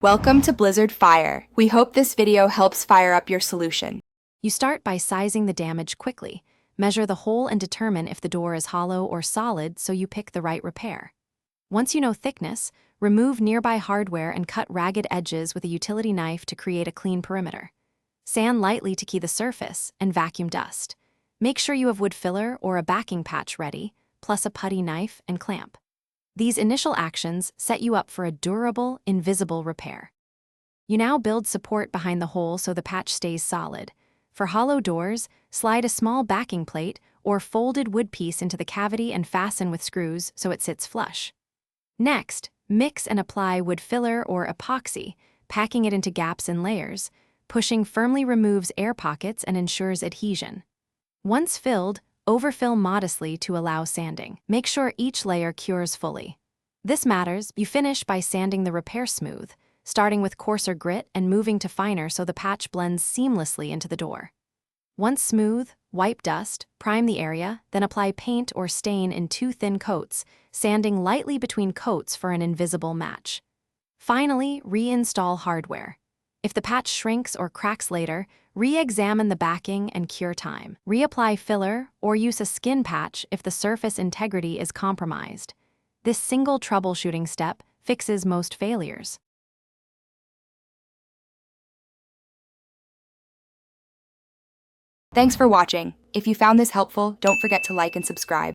Welcome to Blizzard Fire. We hope this video helps fire up your solution. You start by sizing the damage quickly. Measure the hole and determine if the door is hollow or solid so you pick the right repair. Once you know thickness, remove nearby hardware and cut ragged edges with a utility knife to create a clean perimeter. Sand lightly to key the surface and vacuum dust. Make sure you have wood filler or a backing patch ready, plus a putty knife and clamp. These initial actions set you up for a durable, invisible repair. You now build support behind the hole so the patch stays solid. For hollow doors, slide a small backing plate or folded wood piece into the cavity and fasten with screws so it sits flush. Next, mix and apply wood filler or epoxy, packing it into gaps in layers. Pushing firmly removes air pockets and ensures adhesion. Once filled, overfill modestly to allow sanding. Make sure each layer cures fully. This matters. You finish by sanding the repair smooth, starting with coarser grit and moving to finer so the patch blends seamlessly into the door. Once smooth, wipe dust, prime the area, then apply paint or stain in 2 thin coats, sanding lightly between coats for an invisible match. Finally, reinstall hardware. If the patch shrinks or cracks later, re-examine the backing and cure time. Reapply filler or use a skin patch if the surface integrity is compromised. This single troubleshooting step fixes most failures. Thanks for watching. If you found this helpful, don't forget to like and subscribe.